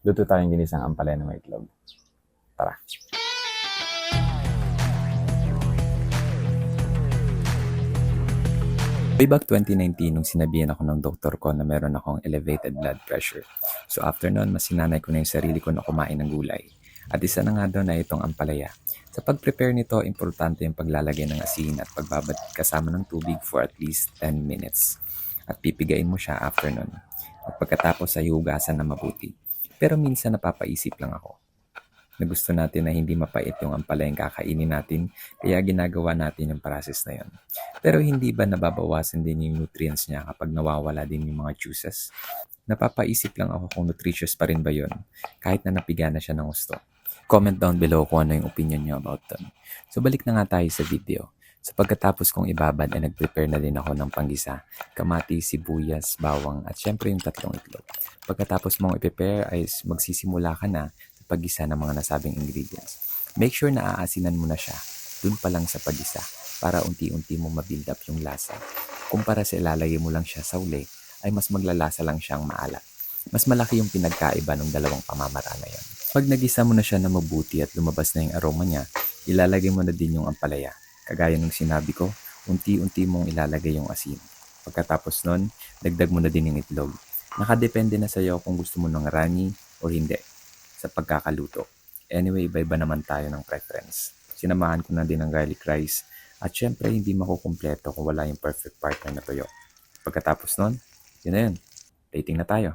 Luto tayong ginisang ampalaya na may itlog. Tara. Way back 2019, nung sinabihan ako ng doktor ko na meron akong elevated blood pressure. So after nun, mas sinanay ko na yung sarili ko na kumain ng gulay. At isa na nga doon na itong ampalaya. Sa pag-prepare nito, importante yung paglalagay ng asin at pagbabad kasama ng tubig for at least 10 minutes. At pipigain mo siya after nun. At pagkatapos ay hugasan na mabuti. Pero minsan napapaisip lang ako na gusto natin na hindi mapait yung ampalayang kakainin natin, kaya ginagawa natin yung process na yun. Pero hindi ba nababawasan din yung nutrients niya kapag nawawala din yung mga juices? Napapaisip lang ako kung nutritious pa rin ba yun, kahit na napiga na siya ng gusto. Comment down below kung ano yung opinion niyo about them. So balik na nga tayo sa video. So pagkatapos kong ibabad ay nag-prepare na din ako ng panggisa, kamatis, sibuyas, bawang at syempre yung tatlong itlog. Pagkatapos mong i-prepare ay magsisimula ka na sa paggisa ng mga nasabing ingredients. Make sure na aasinan mo na siya dun pa lang sa paggisa para unti-unti mo ma-build up yung lasa. Kumpara sa ilalagay mo lang siya sa uli, ay mas maglalasa lang siyang maalat. Mas malaki yung pinagkaiba ng dalawang pamamaraan na yun. Pag nagisa mo na siya na mabuti at lumabas na yung aroma niya, ilalagay mo na din yung ampalaya. Kagaya ng sinabi ko, unti-unti mong ilalagay yung asin. Pagkatapos nun, dagdag mo na din yung itlog. Nakadepende na sa'yo kung gusto mo ng runny o hindi sa pagkakaluto. Anyway, iba-iba naman tayo ng preference. Sinamahan ko na din ng garlic rice at syempre hindi makukumpleto kung wala yung perfect partner na tuyo. Pagkatapos nun, yun na yun. Plating na tayo.